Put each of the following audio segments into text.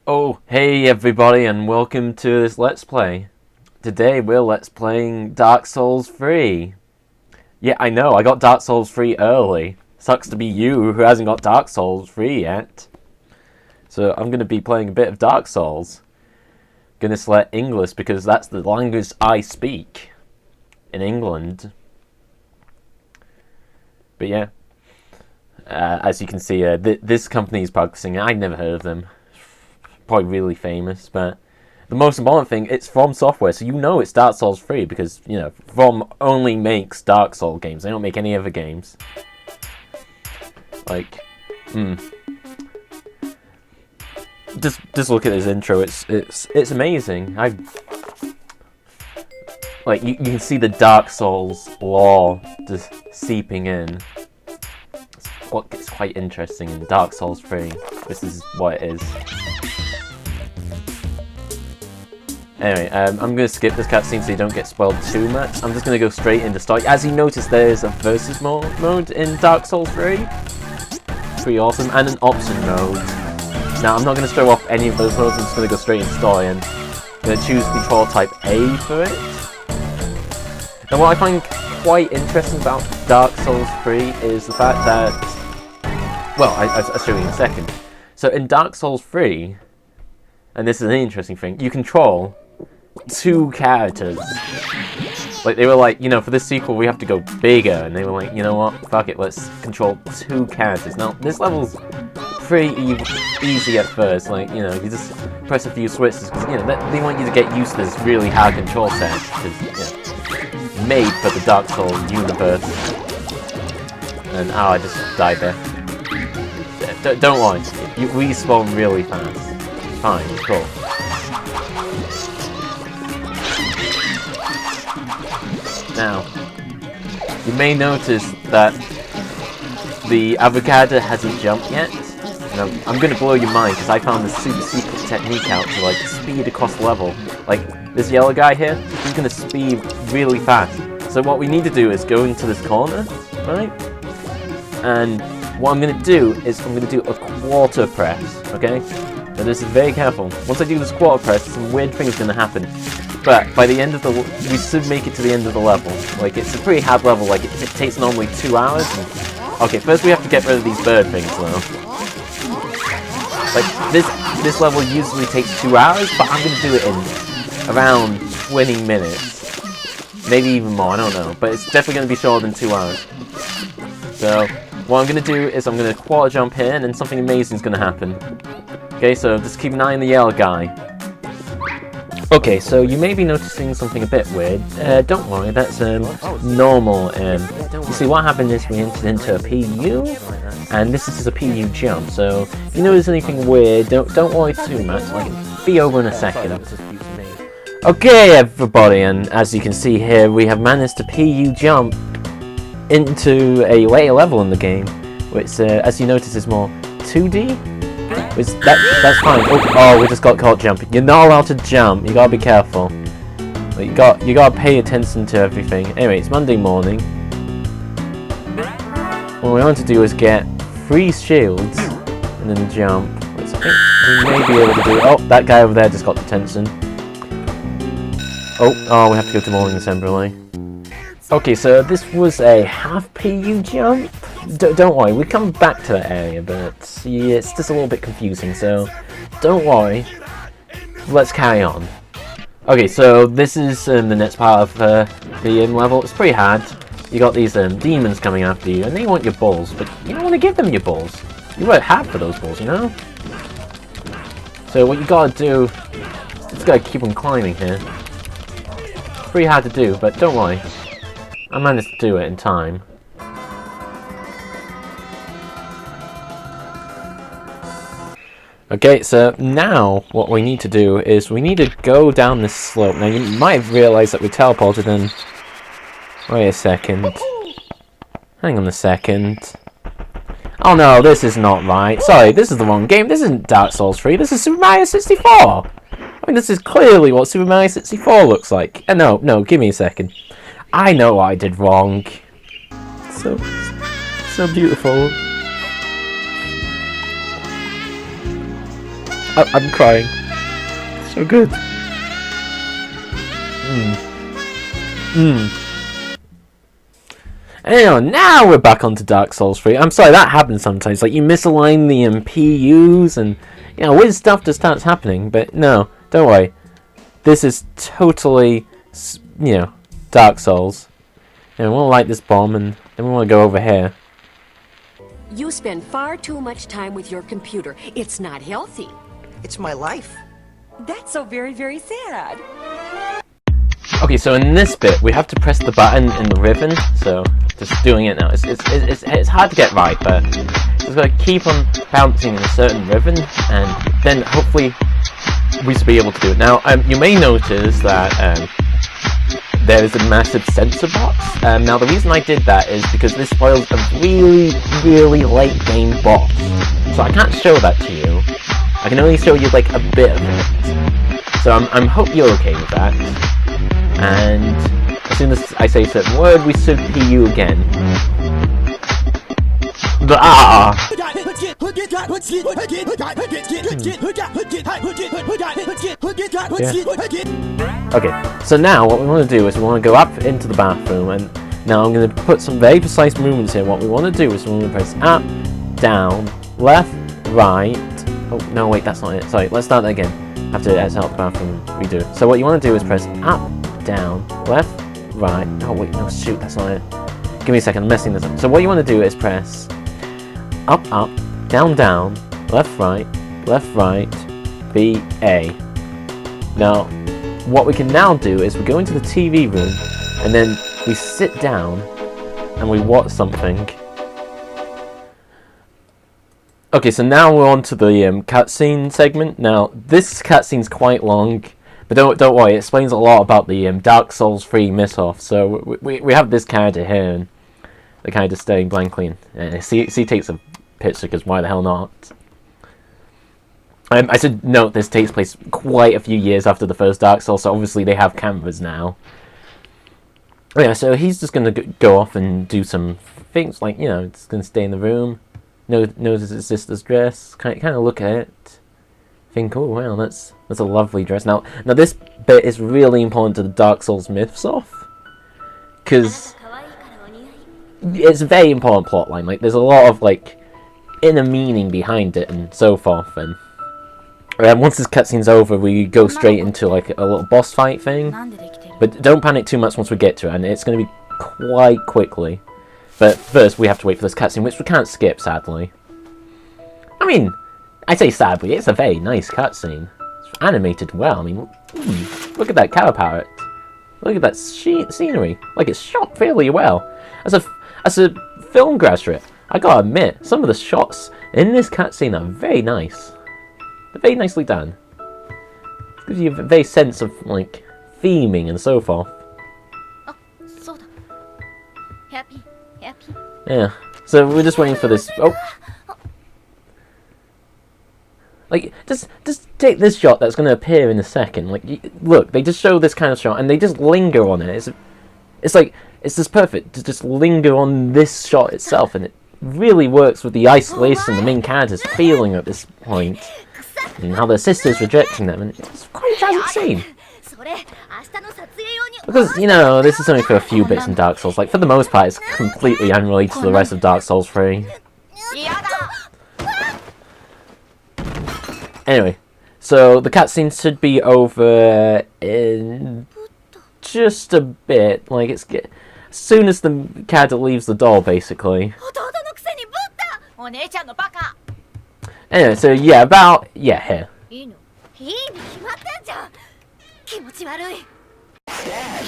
Oh, hey everybody, and welcome to this Let's Play. Today we're Let's Playing Dark Souls 3. Yeah, I know, I got Dark Souls 3 early. Sucks to be you who hasn't got Dark Souls 3 yet. So I'm going to be playing a bit of Dark Souls. Gonna select English because that's the language I speak in England. But yeah, as you can see, this company is practicing. I'd never heard of them. Probably really famous, but the most important thing, it's From Software, so you know it's Dark Souls 3 because, you know, From only makes Dark Souls games. They don't make any other games. Like, just look at this intro. It's amazing. Like you can see the Dark Souls lore just seeping in. What gets quite interesting in Dark Souls 3. This is what it is. Anyway, I'm going to skip this cutscene so you don't get spoiled too much. I'm just going to go straight into story. As you notice, there's a versus mode in Dark Souls 3. Pretty awesome. And an option mode. Now, I'm not going to show off any of those modes. I'm just going to go straight into story and I'm going to choose control type A for it. And what I find quite interesting about Dark Souls 3 is the fact that... Well, I'll show you in a second. So in Dark Souls 3, and this is an interesting thing, you control 2 characters. Like, they were like, you know, for this sequel we have to go bigger, and they were like, you know what, fuck it, let's control 2 characters. Now, this level's pretty easy at first, like, you know, you just press a few switches, because, you know, they want you to get used to this really hard control set, because, you know, made for the Dark Souls universe. And, oh, I just died there. Don't worry, you respawn really fast. Fine, cool. Now, you may notice that the avocado hasn't jumped yet. Now, I'm gonna blow your mind because I found this super secret technique out to like speed across the level. Like this yellow guy here, he's gonna speed really fast. So what we need to do is go into this corner, right? And what I'm gonna do is I'm gonna do a quarter press, okay? Now this is very careful. Once I do this quarter press, some weird things gonna happen. But by the end of the, we should make it to the end of the level. Like it's a pretty hard level. Like it takes normally 2 hours. And, okay, first we have to get rid of these bird things though. Like this level usually takes 2 hours, but I'm gonna do it in around 20 minutes, maybe even more. I don't know, but it's definitely gonna be shorter than 2 hours. So what I'm gonna do is I'm gonna quarter jump here, and then something amazing is gonna happen. Okay, so just keep an eye on the yellow guy. Okay, so you may be noticing something a bit weird. Don't worry, that's normal. You see, what happened is we entered into a PU, and this is just a PU jump. So if you notice anything weird, don't worry too much. Like, it'll be over in a second. Okay, everybody, and as you can see here, we have managed to PU jump into a later level in the game, which, as you notice, is more 2D. That's fine. Oh, we just got caught jumping. You're not allowed to jump. You gotta be careful. Like, you gotta pay attention to everything. Anyway, it's Monday morning. What we want to do is get 3 shields and then jump. Which I think we may be able to do. Oh, that guy over there just got detention. Oh, we have to go to morning assembly. Okay, so this was a half PU jump. Don't worry, we come back to that area, but yeah, it's just a little bit confusing, so don't worry. Let's carry on. Okay, so this is the next part of the level. It's pretty hard. You got these demons coming after you, and they want your balls, but you don't want to give them your balls. You work hard for those balls, you know? So what you gotta do is just gotta keep on climbing here. It's pretty hard to do, but don't worry. I managed to do it in time. Okay, so now what we need to do is we need to go down this slope. Now you might have realized that we teleported in. Wait a second. Hang on a second. Oh no, this is not right. Sorry, this is the wrong game. This isn't Dark Souls 3. This is Super Mario 64. I mean, this is clearly what Super Mario 64 looks like. No, give me a second. I know what I did wrong. So beautiful. I'm crying. So good. Anyway, now we're back onto Dark Souls 3. I'm sorry, that happens sometimes. Like, you misalign the PUs and, you know, weird stuff just starts happening. But no, don't worry. This is totally, you know, Dark Souls. And we want to light this bomb and then we want to go over here. You spend far too much time with your computer. It's not healthy. It's my life. That's so very, very sad. Okay, so in this bit, we have to press the button in the ribbon, so just doing it now. It's hard to get right, but just gotta keep on bouncing in a certain ribbon, and then hopefully we should be able to do it. Now, you may notice that there is a massive sensor box. Now, the reason I did that is because this spoils a really, really late game boss. So I can't show that to you. I can only show you like a bit of it. So I hope you're okay with that. And as soon as I say a certain word, we should PU again. Okay, so now what we want to do is we want to go up into the bathroom, and now I'm going to put some very precise movements here. What we want to do is we want to press up, down, left, right. Oh, no, wait, that's not it. Sorry, let's start that again. I have to exit out the bathroom and redo. So what you want to do is press up, down, left, right. Oh, wait, no, shoot, that's not it. Give me a second, I'm messing this up. So what you want to do is press up, down, down, left, right, B, A. Now, what we can now do is we go into the TV room, and then we sit down, and we watch something. Okay, so now we're on to the cutscene segment. Now, this cutscene's quite long, but don't worry, it explains a lot about the Dark Souls 3 miss-off. So we have this character here, and the guy just staring blankly, and he takes a picture, because why the hell not? I should note this takes place quite a few years after the first Dark Souls, so obviously they have cameras now. Yeah, so he's just going to go off and do some things, like, you know, just going to stay in the room, notice his sister's dress, kind of look at it, think, oh wow, that's a lovely dress. Now this bit is really important to the Dark Souls myths-off, because it's a very important plotline. Like, there's a lot of, like, inner meaning behind it and so forth, and once this cutscene's over, we go straight into like a little boss fight thing. But don't panic too much once we get to it, and it's going to be quite quickly. But first, we have to wait for this cutscene, which we can't skip, sadly. I mean, I say sadly, it's a very nice cutscene. It's animated well. I mean, look at that cow palette. Look at that scenery. Like, it's shot fairly well. As a film graduate, I gotta admit, some of the shots in this cutscene are very nice. They're very nicely done. It gives you a very sense of, like, theming and so forth. Yeah, so we're just waiting for this. Oh! Like, just take this shot that's going to appear in a second. Like, look, they just show this kind of shot and they just linger on it. It's like, it's just perfect to just linger on this shot itself, and it really works with the isolation the main character's feeling at this point. And how their sister's rejecting them, and it's quite a tragic scene. Because, you know, this is only for a few bits in Dark Souls. Like, for the most part, it's completely unrelated to the rest of Dark Souls 3. Anyway, so the cutscene should be over in just a bit. Like, as soon as the character leaves the door, basically. Anyway, so yeah, here.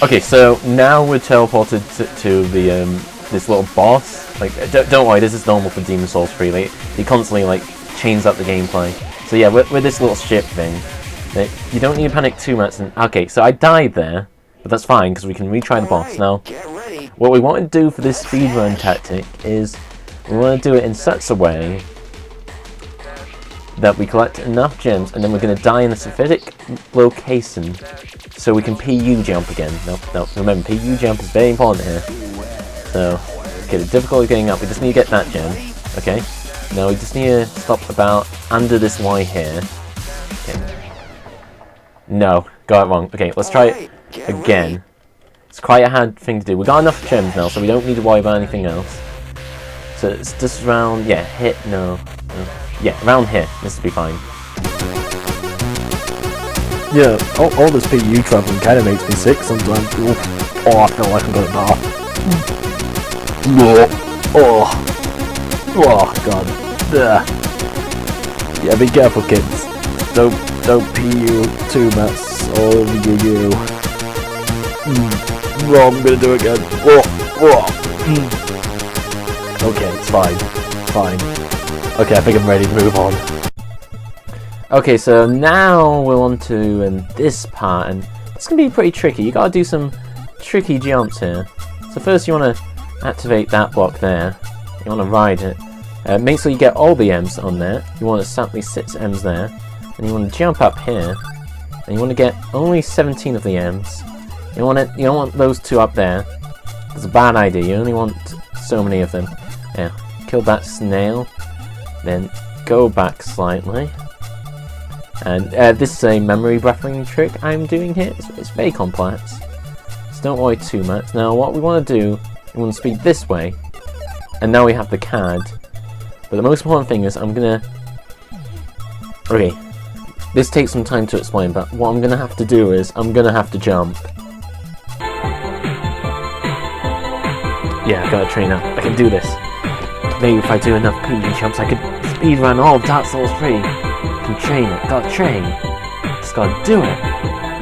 Okay, so now we're teleported to the this little boss. Like, don't worry, this is normal for Demon Souls 3. He constantly like chains up the gameplay. So yeah, with this little ship thing, you don't need to panic too much. Okay, so I died there, but that's fine because we can retry the boss. Now, what we want to do for this speedrun tactic is we want to do it in such a way that we collect enough gems, and then we're going to die in a specific location so we can PU jump again. No, remember, PU jump is very important here. So, okay, the difficulty getting up, we just need to get that gem. Okay, now we just need to stop about under this Y here. No, got it wrong. Okay, let's try it again. It's quite a hard thing to do. We got enough gems now, so we don't need to worry about anything else. So it's just around, yeah, hit, no. Yeah, around here. This will be fine. Yeah, all this PU traveling kind of makes me sick sometimes. Oh, I feel like I'm gonna die. Oh, God. Ugh. Yeah, be careful, kids. Don't PU too much all over you. Oh, I'm gonna do it again. Okay, it's fine. Fine. Okay, I think I'm ready to move on. Okay, so now we're on to this part, and it's going to be pretty tricky. You got to do some tricky jumps here. So first you want to activate that block there. You want to ride it. Make sure you get all the M's on there. You want to sample 6 M's there. And you want to jump up here. And you want to get only 17 of the M's. You don't want those 2 up there. It's a bad idea. You only want so many of them. Yeah, kill that snail. Then go back slightly. And this is a memory buffering trick I'm doing here. It's very complex, so don't worry too much. Now what we want to do, we want to speed this way, and now we have the CAD. But the most important thing is okay, this takes some time to explain, but what I'm going to have to do is, I'm going to have to jump. Yeah, I gotta train up. I can do this. Maybe if I do enough PG jumps, I could speedrun all of Dark Souls 3. Can train it. Gotta train. Just gotta do it.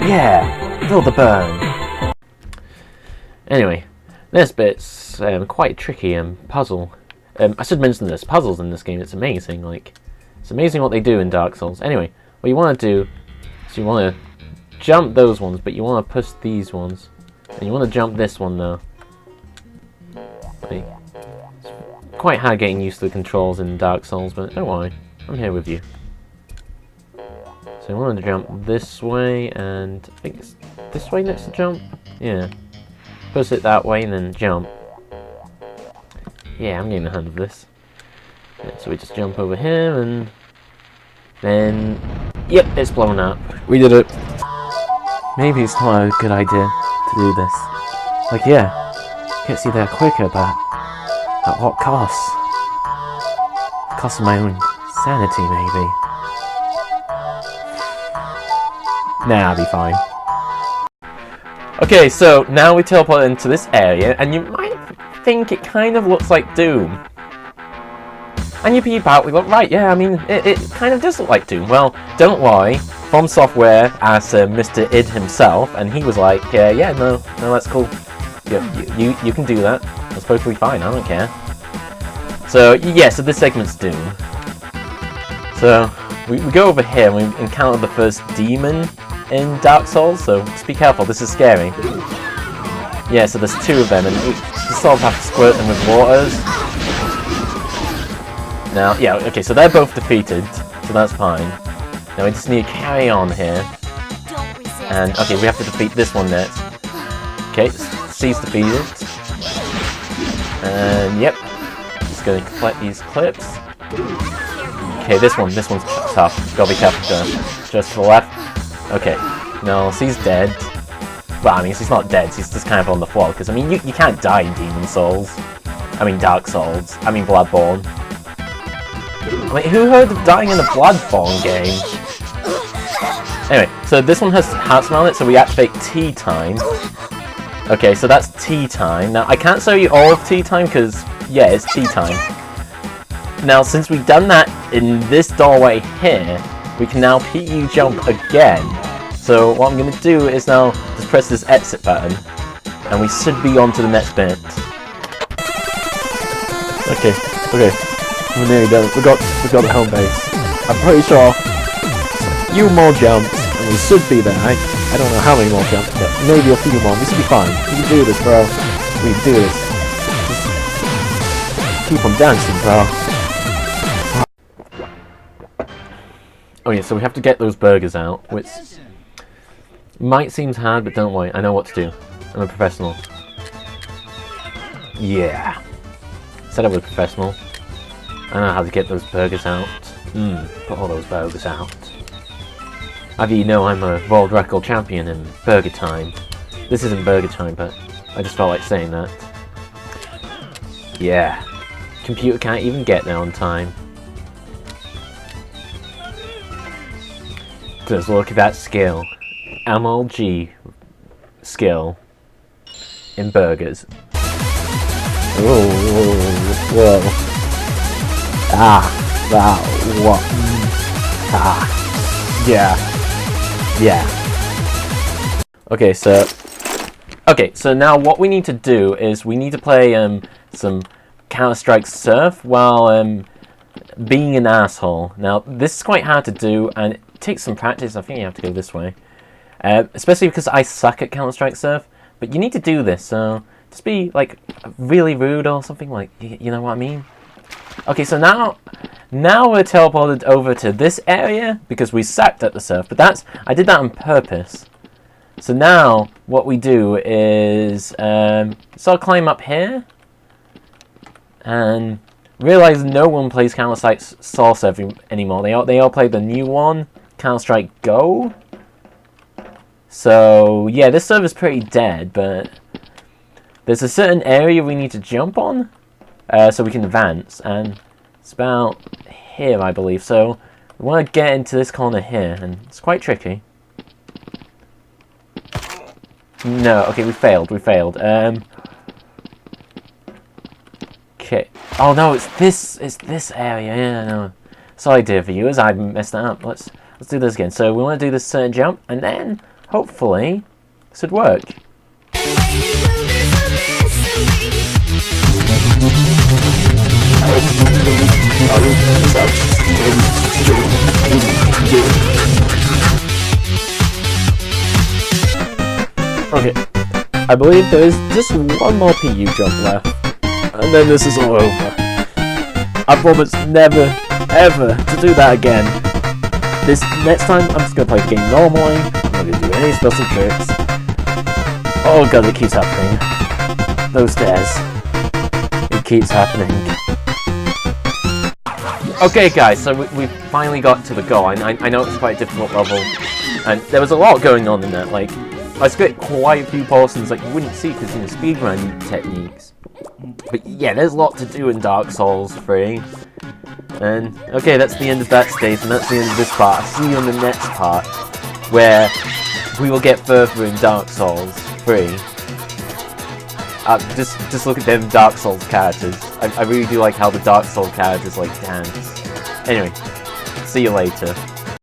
Yeah! Feel the burn. Anyway, this bit's quite tricky and puzzle. I should mention this. Puzzles in this game, it's amazing. Like, it's amazing what they do in Dark Souls. Anyway, what you want to do is you want to jump those ones, but you want to push these ones. And you want to jump this one though. It's quite hard getting used to the controls in Dark Souls, but don't worry. I'm here with you. So I wanted to jump this way, and I think it's this way next to jump? Yeah. Push it that way and then jump. Yeah, I'm getting the hang of this. Yeah, so we just jump over here, and then... Yep, it's blown up. We did it. Maybe it's not a good idea to do this. Like, yeah, gets you there quicker, but at what cost? Cost of my own sanity, maybe. Nah, I'll be fine. Okay, so now we teleport into this area, and you might think it kind of looks like Doom. And you peep out, we look right, yeah, I mean, it kind of does look like Doom. Well, don't worry, From Software asked Mr. id himself, and he was like, yeah, no, that's cool. You can do that. That's perfectly fine, I don't care. So, yeah, so this segment's Doom. So, we go over here and we encounter the first demon in Dark Souls, so just be careful, this is scary. Yeah, so there's 2 of them, and you sort of have to squirt them with waters. Now, yeah, okay, so they're both defeated, so that's fine. Now we just need to carry on here. And, okay, we have to defeat this one next. Okay, C's defeated. And, yep. Just gonna collect these clips. Okay, this one's tough. Gotta be careful, just to the left. Okay, no, C's dead. Well, I mean, he's not dead, he's just kind of on the floor, because, I mean, you can't die in Demon Souls. I mean, Dark Souls. I mean, Bloodborne. Wait, who heard of dying in a Bloodborne game? Anyway, so this one has hearts around it, so we activate tea time. Okay, so that's tea time. Now, I can't show you all of tea time, because, yeah, it's tea time. Now, since we've done that in this doorway here, we can now PU jump again. So what I'm going to do is now just press this exit button, and we should be on to the next bit. Okay, we're nearly done. We got the home base. I'm pretty sure a few more jumps, and we should be there. I don't know how many more jumps, but maybe a few more. We should be fine. We can do this, bro. We can do this. Just keep on dancing, bro. Oh yeah, so we have to get those burgers out, which might seem hard, but don't worry, I know what to do. I'm a professional. Yeah. Said I was a professional. I know how to get those burgers out. Put all those burgers out. As you know, I'm a world record champion in burger time. This isn't burger time, but I just felt like saying that. Yeah. Computer can't even get there on time. Just look at that skill. MLG skill in burgers. Oh, whoa. What? Yeah. Okay, so now what we need to do is we need to play some Counter-Strike Surf while being an asshole. Now, this is quite hard to do, and it takes some practice. I think you have to go this way. Especially because I suck at Counter-Strike Surf. But you need to do this, so just be, like, really rude or something, like, you know what I mean? Okay, so now we're teleported over to this area, because we sucked at the surf, but I did that on purpose. So now, what we do is, sort of climb up here, and realize no one plays Counter-Strike Source anymore. They all play the new one, Counter-Strike Go. So yeah, this server's pretty dead, but there's a certain area we need to jump on, so we can advance, and it's about here, I believe. So we want to get into this corner here, and it's quite tricky. No, okay, we failed. Okay. Oh no, it's this area. Yeah, no. Sorry, dear viewers, I messed that up. Let's do this again. So we want to do this certain jump, and then hopefully this should work. Okay, I believe there is just one more PU jump left, and then this is all over. I promise never, ever to do that again. This next time, I'm just gonna play the game normally. I'm not gonna do any special tricks. Oh god, it keeps happening. Those stairs. It keeps happening. Okay guys, so we finally got to the goal. I know it's quite a difficult level, and there was a lot going on in that. Like, I skipped quite a few portions like you wouldn't see because in the speedrun techniques. But yeah, there's a lot to do in Dark Souls 3. And okay, that's the end of that stage, and that's the end of this part. I'll see you on the next part, where we will get further in Dark Souls 3. Just look at them Dark Souls characters. I really do like how the Dark Souls characters like dance. Anyway, see you later.